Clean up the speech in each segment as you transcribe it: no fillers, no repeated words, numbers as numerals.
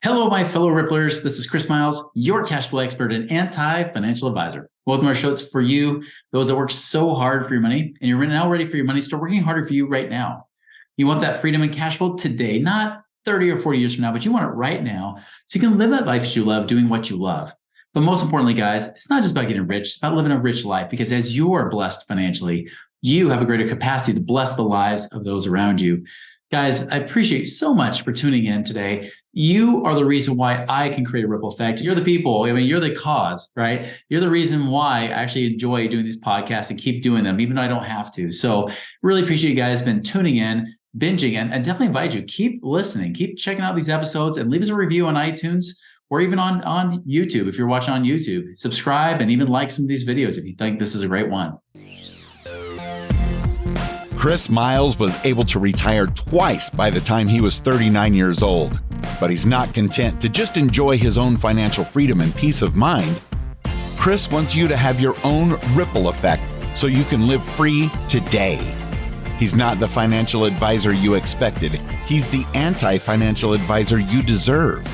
Hello, my fellow Ripplers. This is Chris Miles, your cash flow expert and anti-financial advisor. Welcome to our show. It's for you, those that work so hard for your money, and you're now ready for your money. Start working harder for you right now. You want that freedom and cash flow today, not 30 or 40 years from now, but you want it right now so you can live that life that you love, doing what you love. But most importantly, guys, it's not just about getting rich, it's about living a rich life, because as you are blessed financially, you have a greater capacity to bless the lives of those around you. Guys, I appreciate you so much for tuning in today. You are the reason why I can create a ripple effect. You're the people. I mean, you're the cause, right? You're the reason why I actually enjoy doing these podcasts and keep doing them, even though I don't have to. So really appreciate you guys been tuning in, binging, and definitely invite you. Keep listening, keep checking out these episodes, and leave us a review on iTunes or even on YouTube. If you're watching on YouTube, subscribe and even like some of these videos if you think this is a great one. Chris Miles was able to retire twice by the time he was 39 years old, but he's not content to just enjoy his own financial freedom and peace of mind. Chris wants you to have your own ripple effect so you can live free today. He's not the financial advisor you expected. He's the anti-financial advisor you deserve.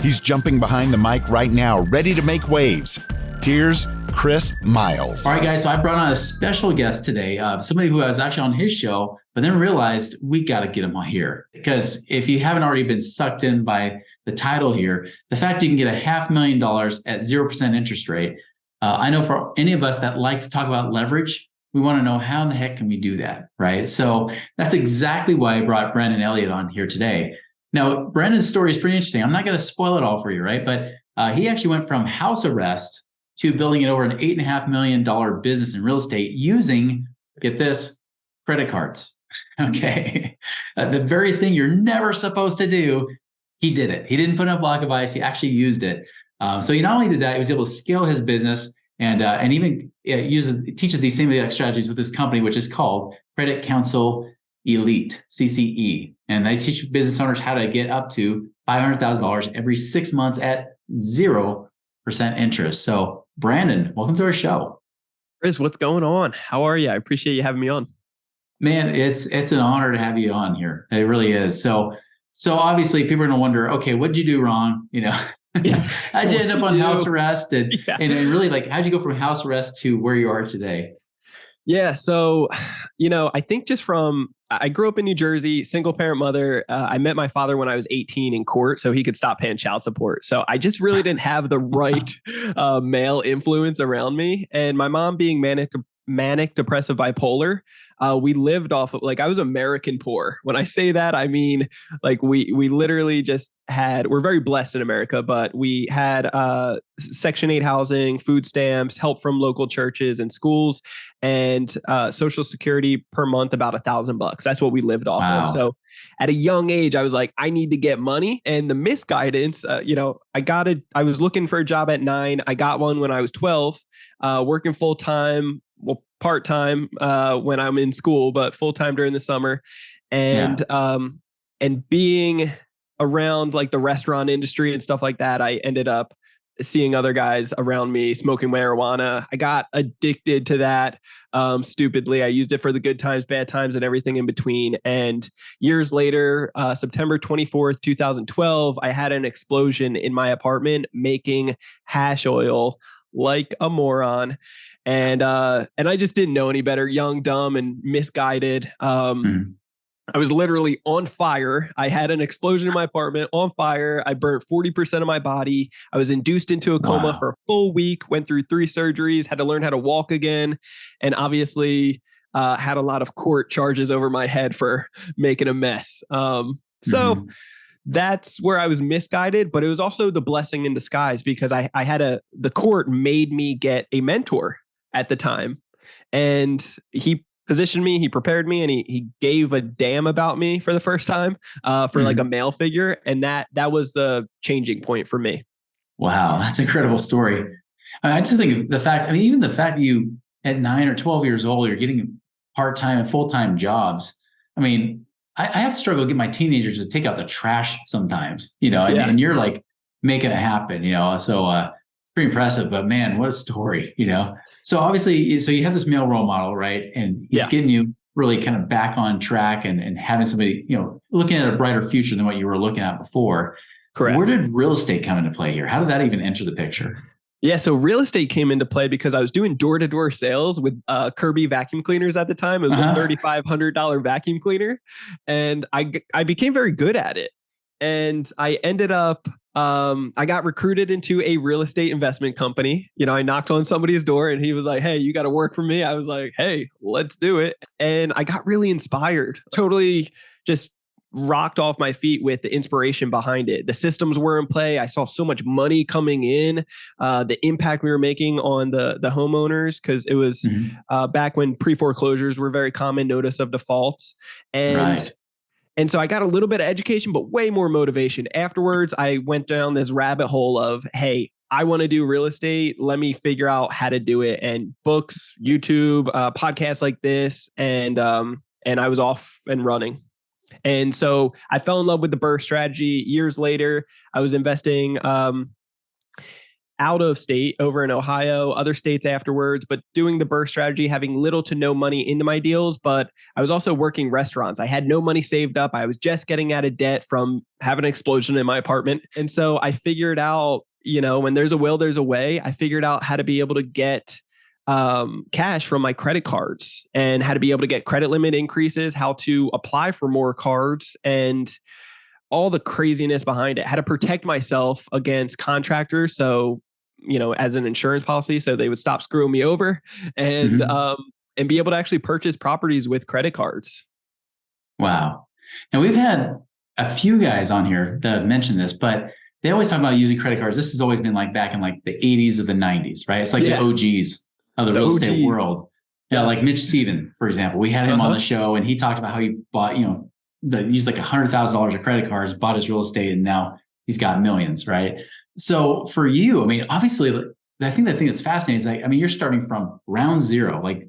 He's jumping behind the mic right now, ready to make waves. Here's Chris Miles. All right, guys. So I brought on a special guest today, somebody who was actually on his show, but then realized we got to get him on here. Because if you haven't already been sucked in by the title here, the fact you can get $500,000 at 0% interest rate, I know for any of us that like to talk about leverage, we want to know how in the heck can we do that, right? So that's exactly why I brought Brendan Elliott on here today. Now, Brendan's story is pretty interesting. I'm not going to spoil it all for you, right? But he actually went from house arrest to building it over an $8.5 million business in real estate using, get this, credit cards. Okay. The very thing you're never supposed to do, he did it. He didn't put in a block of ice. He actually used it. So he not only did that, he was able to scale his business and even teaches these same exact strategies with this company, which is called Credit Counsel Elite, CCE. And they teach business owners how to get up to $500,000 every 6 months at 0% interest. So Brandon, welcome to our show. Chris, what's going on? How are you? I appreciate you having me on. Man, it's an honor to have you on here. It really is. So obviously people are going to wonder, okay, what did you do wrong? How'd you end up on house arrest? And really, like, how'd you go from house arrest to where you are today? Yeah. So, I think I grew up in New Jersey, single parent mother. I met my father when I was 18 in court so he could stop paying child support. So I just really didn't have the right male influence around me. And my mom being manic depressive bipolar, we lived off of, I was American poor. When I say that, I mean, we literally just we're very blessed in America, but we had Section 8 housing, food stamps, help from local churches and schools, and Social Security per month, about $1,000. That's what we lived off of. So at a young age, I was like, I need to get money. And the misguidance, I was looking for a job at 9. I got one when I was 12, working full time. Well, part-time when I'm in school, but full-time during the summer. And being around the restaurant industry and stuff like that, I ended up seeing other guys around me smoking marijuana. I got addicted to that. Stupidly, I used it for the good times, bad times, and everything in between. And years later, September 24th, 2012, I had an explosion in my apartment making hash oil like a moron. And I just didn't know any better, young, dumb, and misguided. I was literally on fire. I had an explosion in my apartment, on fire. I burnt 40% of my body. I was induced into a coma for a full week, went through 3 surgeries, had to learn how to walk again. And obviously had a lot of court charges over my head for making a mess. So that's where I was misguided, but it was also the blessing in disguise, because I had the court made me get a mentor at the time, and he positioned me, he prepared me, and he gave a damn about me for the first time for a male figure. And that was the changing point for me. Wow. That's an incredible story. I just think even the fact that you at 9 or 12 years old, you're getting part-time and full-time jobs. I mean, I have struggled to get my teenagers to take out the trash sometimes, and you're making it happen, so it's pretty impressive. But man, what a story, So obviously, you have this male role model, right? And he's getting you really kind of back on track and having somebody, looking at a brighter future than what you were looking at before. Where Correct. did real estate come into play here? How did that even enter the picture? Yeah, so real estate came into play because I was doing door-to-door sales with Kirby vacuum cleaners at the time. It was a $3,500 vacuum cleaner, and I became very good at it. And I ended up I got recruited into a real estate investment company. I knocked on somebody's door and he was like, "Hey, you got to work for me." I was like, "Hey, let's do it." And I got really inspired. Totally just rocked off my feet with the inspiration behind it. The systems were in play. I saw so much money coming in, the impact we were making on the homeowners, because it was back when pre-foreclosures were very common, notice of defaults. And so I got a little bit of education, but way more motivation. Afterwards, I went down this rabbit hole of, hey, I want to do real estate. Let me figure out how to do it. And books, YouTube, podcasts like this. And I was off and running. And so I fell in love with the BRRRR strategy. Years later, I was investing out of state, over in Ohio, other states afterwards, but doing the BRRRR strategy, having little to no money into my deals. But I was also working restaurants. I had no money saved up. I was just getting out of debt from having an explosion in my apartment. And so I figured out, when there's a will, there's a way. I figured out how to be able to get cash from my credit cards and how to be able to get credit limit increases, how to apply for more cards, and all the craziness behind it, how to protect myself against contractors. So, as an insurance policy, so they would stop screwing me over, and be able to actually purchase properties with credit cards. Wow. And we've had a few guys on here that have mentioned this, but they always talk about using credit cards. This has always been like back in like the 80s or the 90s, right? It's like the OGs of the real estate world. Yeah, like Mitch Steven, for example. We had him on the show, and he talked about how he bought, used like $100,000 of credit cards, bought his real estate, and now he's got millions, right? So for you, I mean, obviously, I think the thing that's fascinating is like, you're starting from round zero, like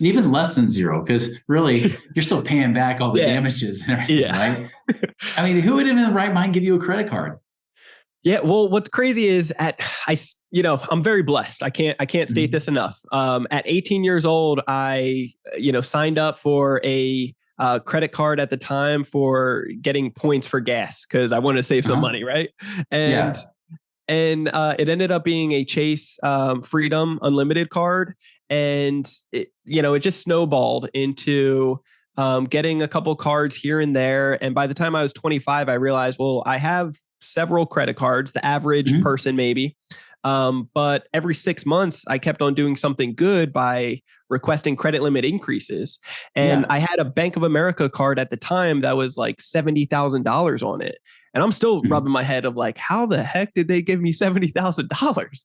even less than zero, because really you're still paying back all the damages and everything, right? Who would in the right mind give you a credit card? Yeah, well, what's crazy is I'm very blessed. I can't state this enough. At 18 years old, I signed up for a credit card at the time for getting points for gas because I wanted to save some money, right? And it ended up being a Chase Freedom Unlimited card, and it just snowballed into getting a couple cards here and there. And by the time I was 25, I realized, well, I have several credit cards, the average person maybe. But every 6 months, I kept on doing something good by requesting credit limit increases. And I had a Bank of America card at the time that was like $70,000 on it. And I'm still rubbing my head of like, how the heck did they give me $70,000?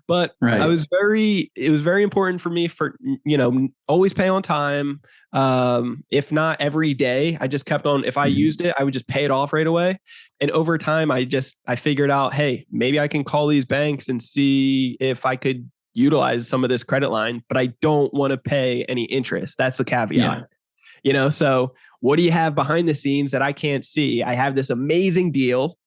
But it was very important for me for, always pay on time. If not every day, I just kept on, if I used it, I would just pay it off right away. And over time, I figured out, hey, maybe I can call these banks and see if I could utilize some of this credit line, but I don't want to pay any interest. That's the caveat. So what do you have behind the scenes that I can't see? I have this amazing deal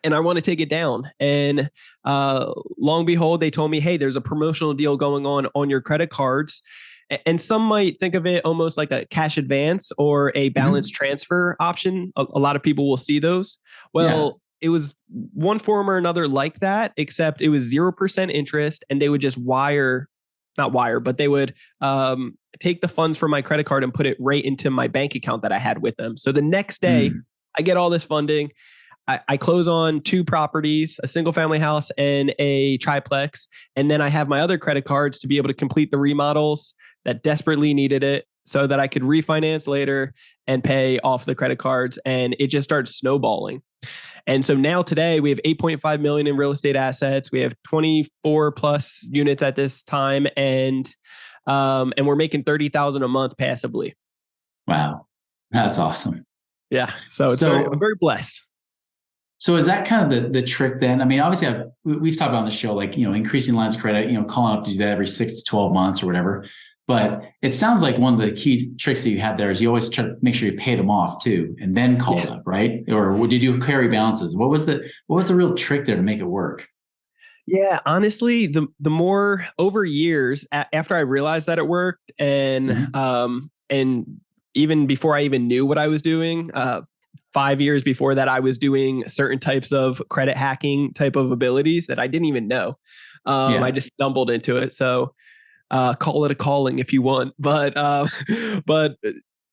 and I want to take it down. And long and behold, they told me, hey, there's a promotional deal going on your credit cards. And some might think of it almost like a cash advance or a balance transfer option. A lot of people will see those. Well, it was one form or another like that, except it was 0% interest, and they would just but they would take the funds from my credit card and put it right into my bank account that I had with them. So the next day, I get all this funding. I close on 2 properties, a single family house and a triplex. And then I have my other credit cards to be able to complete the remodels that desperately needed it so that I could refinance later and pay off the credit cards. And it just started snowballing. And so now today we have 8.5 million in real estate assets. We have 24 plus units at this time. And we're making 30,000 a month passively. Wow. That's awesome. Yeah. So I'm very blessed. So is that kind of the trick then? Obviously we've talked about on the show, like, increasing lines of credit, calling up to do that every 6 to 12 months or whatever. But it sounds like one of the key tricks that you had there is you always try to make sure you paid them off too, and then call it up, right? Or did you carry balances? What was the real trick there to make it work? Yeah, honestly, the more over years after I realized that it worked, and even before I even knew what I was doing, 5 years before that, I was doing certain types of credit hacking type of abilities that I didn't even know. I just stumbled into it. So call it a calling if you want, but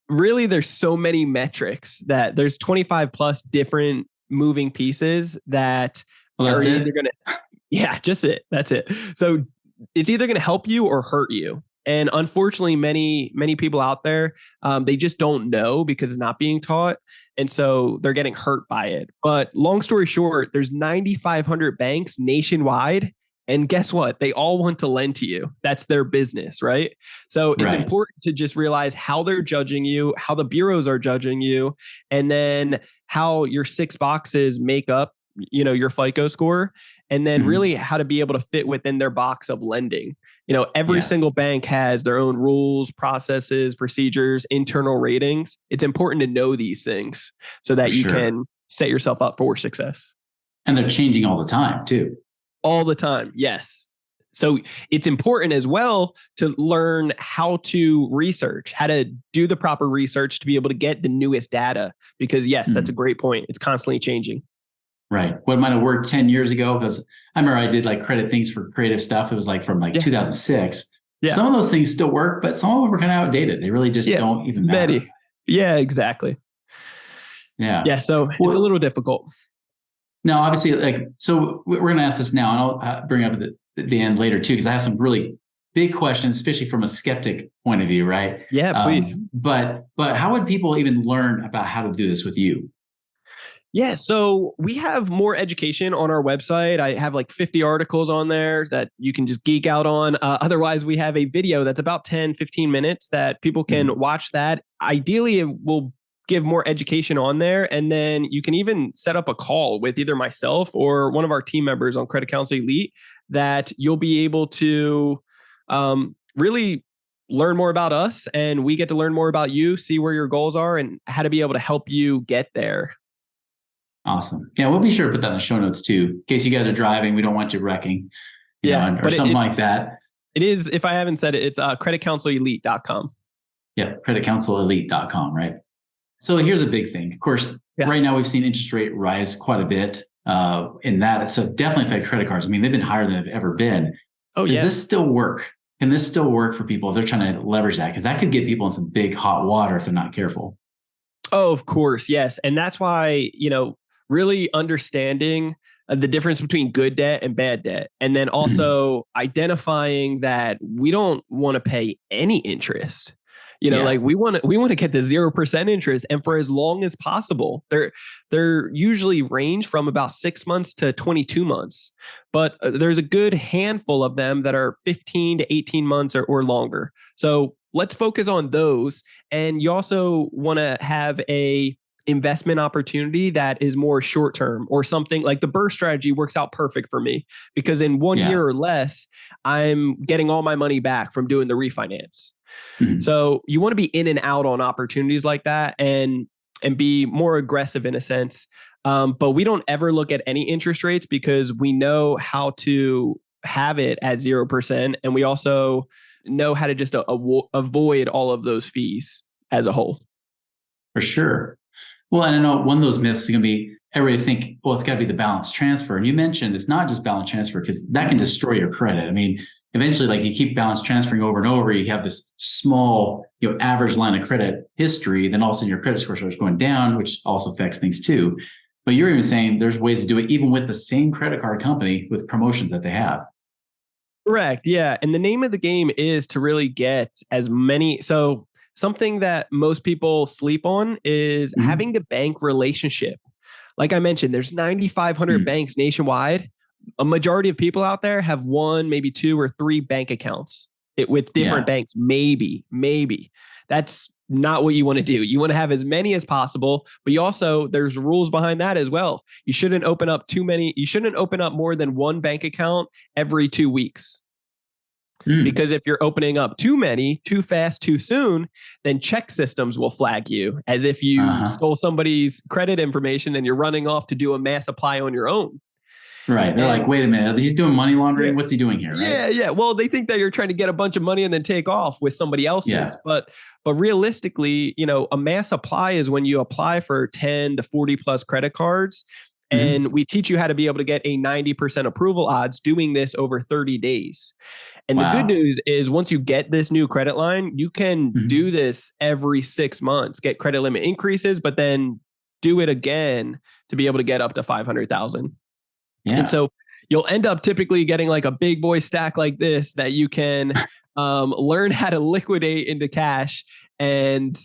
really there's so many metrics that there's 25 plus different moving pieces that are either going to, that's it. So it's either going to help you or hurt you. And unfortunately, many people out there, they just don't know because it's not being taught. And so they're getting hurt by it. But long story short, there's 9,500 banks nationwide. And guess what? They all want to lend to you. That's their business, right? So it's important to just realize how they're judging you, how the bureaus are judging you, and then how your 6 boxes make up, your FICO score, and then really how to be able to fit within their box of lending. Every single bank has their own rules, processes, procedures, internal ratings. It's important to know these things so that you can set yourself up for success. And they're changing all the time too. All the time. Yes. So it's important as well to learn how to research, how to do the proper research to be able to get the newest data, because yes, that's a great point. It's constantly changing. Right. What might have worked 10 years ago, because I remember I did like credit things for creative stuff. It was like from 2006. Yeah. Some of those things still work, but some of them are kind of outdated. They really just don't even matter. Yeah, exactly. Yeah. Yeah. So it's a little difficult. Now, obviously, so we're going to ask this now, and I'll bring it up at the end later too, because I have some really big questions, especially from a skeptic point of view, right? Yeah, please. But how would people even learn about how to do this with you? Yeah, so we have more education on our website. I have like 50 articles on there that you can just geek out on. Otherwise, we have a video that's about 10, 15 minutes that people can watch that. Ideally, it will give more education on there. And then you can even set up a call with either myself or one of our team members on Credit Counsel Elite that you'll be able to really learn more about us. And we get to learn more about you, see where your goals are and how to be able to help you get there. Awesome. Yeah, we'll be sure to put that in the show notes too, in case you guys are driving. We don't want you wrecking, or something like that. It is, if I haven't said it, it's creditcounselelite.com. Yeah, creditcounselelite.com, right? So here's a big thing. Of course, right now we've seen interest rate rise quite a bit in that. So definitely affect credit cards. I mean, they've been higher than they've ever been. Does this still work? Can this still work for people if they're trying to leverage that? Because that could get people in some big hot water if they're not careful. Oh, of course. Yes. And that's why, really understanding the difference between good debt and bad debt. And then also identifying that we don't want to pay any interest. Like we want to get the 0% interest, and for as long as possible. They're usually range from about 6 months to 22 months, but there's a good handful of them that are 15 to 18 months or longer. So let's focus on those. And you also want to have a investment opportunity that is more short term, or something like the burst strategy works out perfect for me, because in 1 year or less, I'm getting all my money back from doing the refinance. So you want to be in and out on opportunities like that and be more aggressive in a sense. But we don't ever look at any interest rates because we know how to have it at 0%. And we also know how to just avoid all of those fees as a whole. For sure. Well, and I know one of those myths is going to be everybody think, well, it's got to be the balance transfer. And you mentioned it's not just balance transfer, because that can destroy your credit. I mean, eventually, like you keep balance transferring over and over, you have this small, average line of credit history. Then all of a sudden your credit score starts going down, which also affects things too. But you're even saying there's ways to do it even with the same credit card company with promotions that they have. Correct. Yeah. And the name of the game is to really get as many. So something that most people sleep on is having the bank relationship. Like I mentioned, there's 9,500 banks nationwide. A majority of people out there have 1, maybe 2 or 3 bank accounts with different banks. Maybe. That's not what you want to do. You want to have as many as possible, but there's rules behind that as well. You shouldn't open up too many. You shouldn't open up more than 1 bank account every 2 weeks. Because if you're opening up too many, too fast, too soon, then check systems will flag you as if you stole somebody's credit information and you're running off to do a mass apply on your own. Right. They're like, wait a minute, he's doing money laundering. Yeah. What's he doing here? Right. Yeah. Well, they think that you're trying to get a bunch of money and then take off with somebody else's. Yeah. But realistically, a mass apply is when you apply for 10 to 40 plus credit cards. And we teach you how to be able to get a 90% approval odds doing this over 30 days. And the good news is once you get this new credit line, you can do this every 6 months, get credit limit increases, but then do it again to be able to get up to 500,000. Yeah. And so you'll end up typically getting like a big boy stack like this that you can learn how to liquidate into cash and,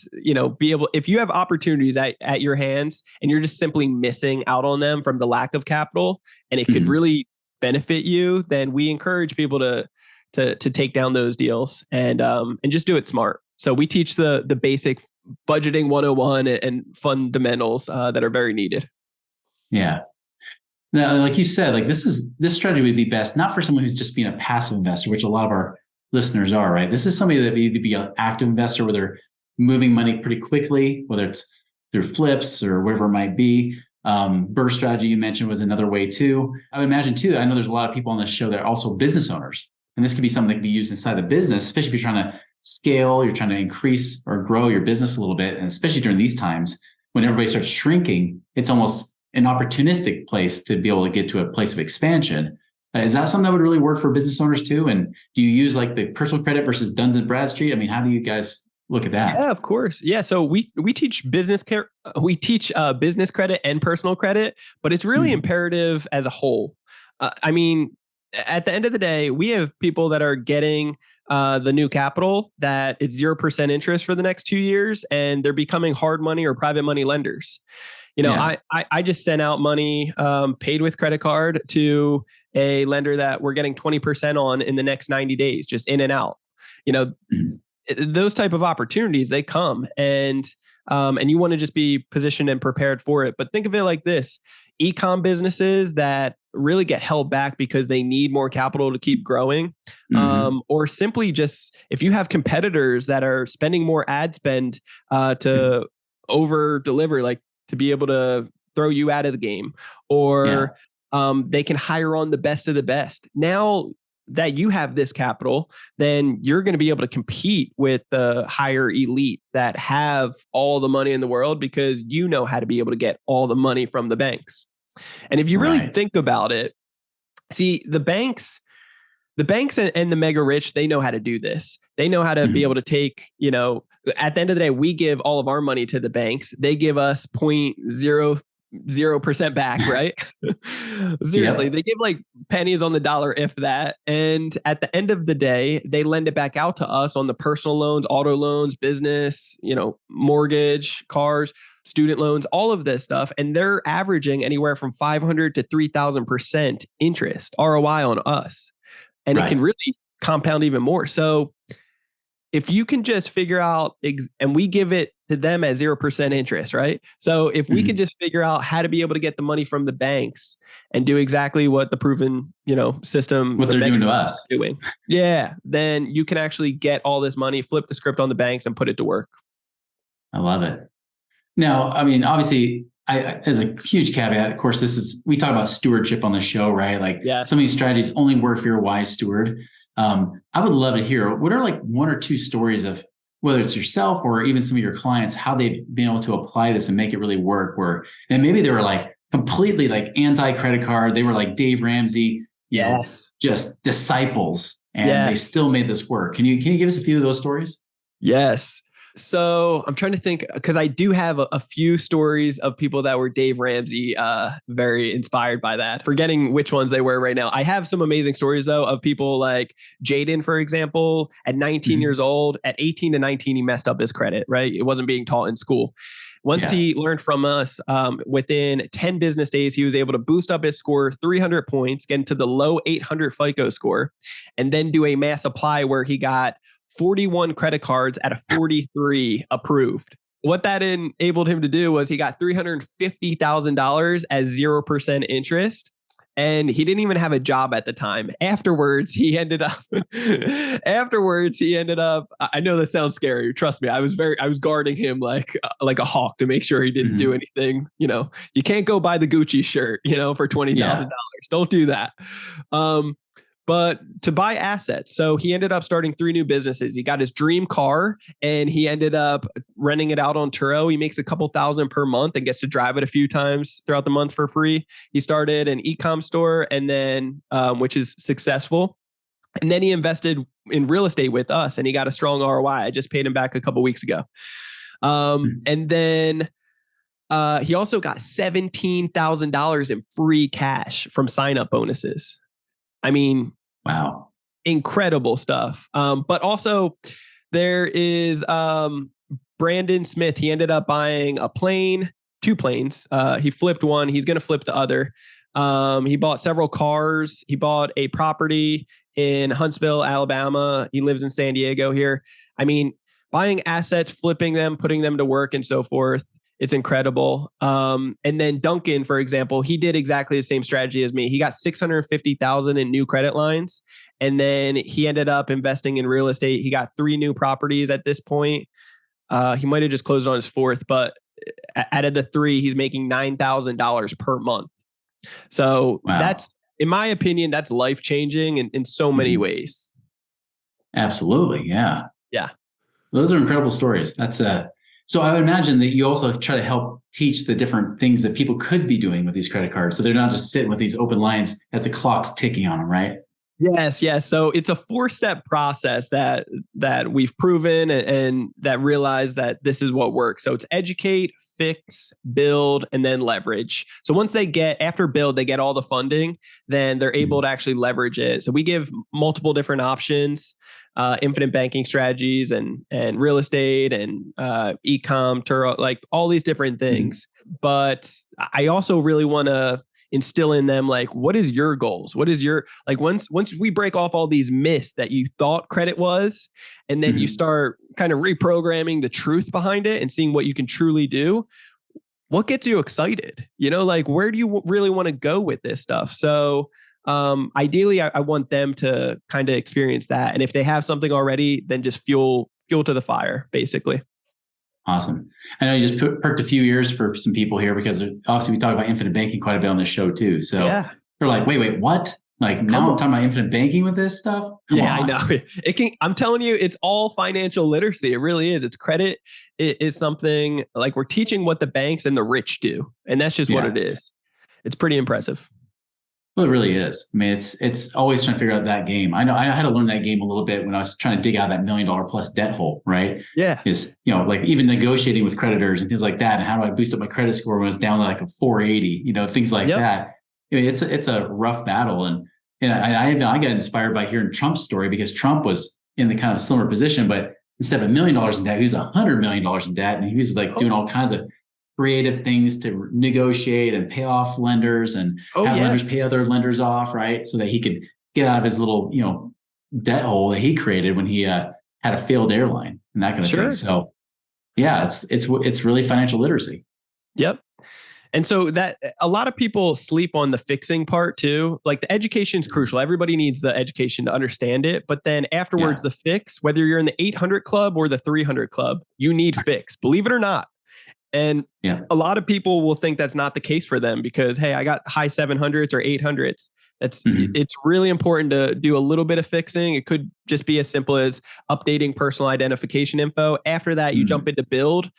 be able, if you have opportunities at your hands and you're just simply missing out on them from the lack of capital and it could really benefit you, then we encourage people to take down those deals and just do it smart. So we teach the basic budgeting 101 and fundamentals that are very needed. Yeah. Now, like you said, like this strategy would be best, not for someone who's just being a passive investor, which a lot of our listeners are, right? This is somebody that need to be an active investor where they're moving money pretty quickly, whether it's through flips or whatever it might be. Burst strategy you mentioned was another way too. I would imagine too, I know there's a lot of people on this show that are also business owners. And this could be something that can be used inside the business, especially if you're trying to scale, you're trying to increase or grow your business a little bit. And especially during these times when everybody starts shrinking, it's almost an opportunistic place to be able to get to a place of expansion. Is that something that would really work for business owners too? And do you use like the personal credit versus Duns and Bradstreet? I mean, how do you guys look at that? Yeah, of course. Yeah. So we teach business care. We teach business credit and personal credit, but it's really imperative as a whole. I mean, at the end of the day, we have people that are getting the new capital that it's 0% interest for the next 2 years, and they're becoming hard money or private money lenders. I just sent out money paid with credit card to a lender that we're getting 20% on in the next 90 days, just in and out. Those type of opportunities, they come and you want to just be positioned and prepared for it. But think of it like this: e-com businesses that really get held back because they need more capital to keep growing, or simply just if you have competitors that are spending more ad spend to over deliver, like to be able to throw you out of the game, or they can hire on the best of the best. Now that you have this capital, then you're going to be able to compete with the higher elite that have all the money in the world because you know how to be able to get all the money from the banks. And if you really think about it, see, the banks and the mega rich, they know how to do this. They know how to be able to take, at the end of the day, we give all of our money to the banks. They give us 0.00% back, right? Seriously, they give like pennies on the dollar, if that. And at the end of the day, they lend it back out to us on the personal loans, auto loans, business, mortgage, cars, student loans, all of this stuff. And they're averaging anywhere from 500 to 3,000% interest ROI on us. And it can really compound even more. So if you can just figure out, and we give it to them at 0% interest, right? So if we can just figure out how to be able to get the money from the banks and do exactly what the proven, system, what they're doing to us, then you can actually get all this money, flip the script on the banks and put it to work. I love it. Now, I mean, obviously, as a huge caveat, of course, we talk about stewardship on the show, right? Like some of these strategies only work if you're a wise steward. I would love to hear what are like one or two stories of whether it's yourself or even some of your clients, how they've been able to apply this and make it really work, and maybe they were like completely like anti-credit card. They were like Dave Ramsey, just disciples, and they still made this work. Can you give us a few of those stories? Yes. So I'm trying to think, because I do have a few stories of people that were Dave Ramsey, very inspired by that. Forgetting which ones they were right now. I have some amazing stories though of people like Jaden, for example, at 19 years old. At 18 to 19, he messed up his credit, right? It wasn't being taught in school. Once he learned from us, within 10 business days, he was able to boost up his score 300 points, get into the low 800 FICO score, and then do a mass apply where he got 41 credit cards at a 43 approved. What that enabled him to do was he got $350,000 as 0% interest. And he didn't even have a job at the time. Afterwards, he ended up, I know that sounds scary. Trust me. I was guarding him like a hawk to make sure he didn't do anything. You can't go buy the Gucci shirt, for $20,000. Don't do that. But to buy assets. So he ended up starting 3 new businesses. He got his dream car and he ended up renting it out on Turo. He makes a couple thousand per month and gets to drive it a few times throughout the month for free. He started an e-com store and then, which is successful. And then he invested in real estate with us and he got a strong ROI. I just paid him back a couple weeks ago. And then he also got $17,000 in free cash from sign-up bonuses. I mean, wow, incredible stuff. But also there is Brandon Smith. He ended up buying a plane, 2 planes. He flipped one. He's going to flip the other. He bought several cars. He bought a property in Huntsville, Alabama. He lives in San Diego here. I mean, buying assets, flipping them, putting them to work and so forth. It's incredible. And then Duncan, for example, he did exactly the same strategy as me. He got $650,000 in new credit lines. And then he ended up investing in real estate. He got 3 new properties at this point. He might've just closed on his 4th, but out of the 3, he's making $9,000 per month. So that's, in my opinion, that's life-changing in so many ways. Absolutely. Yeah. Yeah. Those are incredible stories. So I would imagine that you also try to help teach the different things that people could be doing with these credit cards. So they're not just sitting with these open lines as the clock's ticking on them, right? Yes. So it's a 4-step process that we've proven and that realize that this is what works. So it's educate, fix, build, and then leverage. So once after build, they get all the funding, then they're able to actually leverage it. So we give multiple different options. Infinite banking strategies and real estate and e-com, Turo, like all these different things. But I also really want to instill in them, like, what is your goals? What is your, like, once we break off all these myths that you thought credit was, and then you start kind of reprogramming the truth behind it and seeing what you can truly do, what gets you excited? Like, where do you really want to go with this stuff? So ideally, I want them to kind of experience that. And if they have something already, then just fuel to the fire, basically. Awesome. I know you just perked a few ears for some people here because obviously we talk about infinite banking quite a bit on this show too. So they're like, wait, what? Like now I'm talking about infinite banking with this stuff? Come on. I know. I'm telling you, it's all financial literacy. It really is. It's credit. It is something like we're teaching what the banks and the rich do. And that's just what it is. It's pretty impressive. Well, it really is. I mean, it's always trying to figure out that game. I know I had to learn that game a little bit when I was trying to dig out that $1 million plus debt hole, right? Yeah. Is, like even negotiating with creditors and things like that. And how do I boost up my credit score when it's down to like a 480, things like that. I mean, it's a rough battle. And I got inspired by hearing Trump's story because Trump was in the kind of similar position, but instead of $1 million in debt, he was $100 million in debt. And he was like doing all kinds of creative things to negotiate and pay off lenders and lenders pay other lenders off, right? So that he could get out of his little, debt hole that he created when he had a failed airline and that kind of thing. So yeah, it's really financial literacy. Yep. And so that a lot of people sleep on the fixing part too. Like the education is crucial. Everybody needs the education to understand it. But then afterwards, the fix, whether you're in the 800 club or the 300 club, you need fix, believe it or not. And a lot of people will think that's not the case for them because, hey, I got high 700s or 800s. It's really important to do a little bit of fixing. It could just be as simple as updating personal identification info. After that, you jump into build.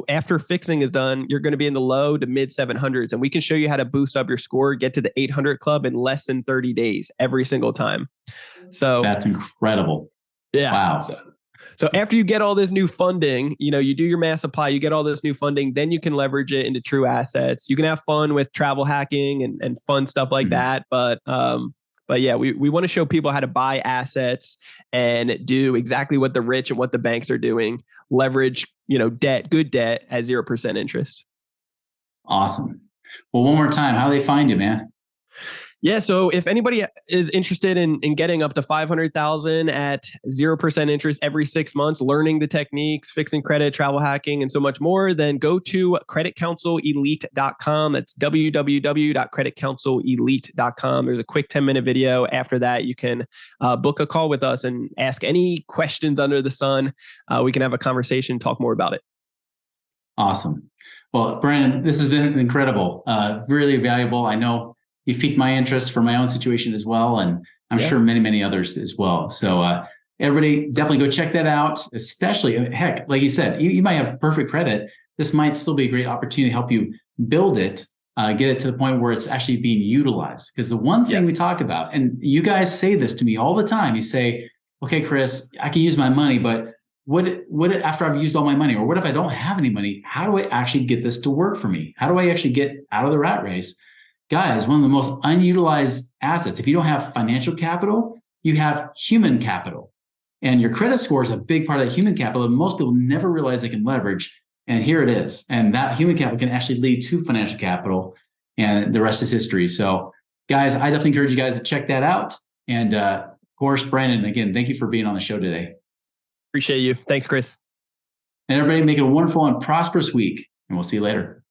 After fixing is done, you're going to be in the low to mid 700s. And we can show you how to boost up your score, get to the 800 club in less than 30 days every single time. So that's incredible. Yeah. Wow. So after you get all this new funding, you do your mass supply, you get all this new funding, then you can leverage it into true assets. You can have fun with travel hacking and fun stuff like that. But yeah, we want to show people how to buy assets and do exactly what the rich and what the banks are doing. Leverage, debt, good debt at 0% interest. Awesome. Well, one more time, how do they find you, man? Yeah. So if anybody is interested in getting up to 500,000 at 0% interest every 6 months, learning the techniques, fixing credit, travel hacking, and so much more, then go to creditcounselelite.com. That's www.creditcounselelite.com. There's a quick 10-minute video. After that, you can book a call with us and ask any questions under the sun. We can have a conversation, talk more about it. Awesome. Well, Brandon, this has been incredible. Really valuable. I know you've piqued my interest for my own situation as well. And I'm sure many, many others as well. So everybody definitely go check that out, especially, heck, like you said, you might have perfect credit. This might still be a great opportunity to help you build it, get it to the point where it's actually being utilized. Because the one thing we talk about, and you guys say this to me all the time, you say, okay, Chris, I can use my money, but what after I've used all my money, or what if I don't have any money? How do I actually get this to work for me? How do I actually get out of the rat race? Guys, one of the most unutilized assets, if you don't have financial capital, you have human capital. And your credit score is a big part of that human capital that most people never realize they can leverage. And here it is. And that human capital can actually lead to financial capital. And the rest is history. So guys, I definitely encourage you guys to check that out. And of course, Brandon, again, thank you for being on the show today. Appreciate you. Thanks, Chris. And everybody make it a wonderful and prosperous week. And we'll see you later.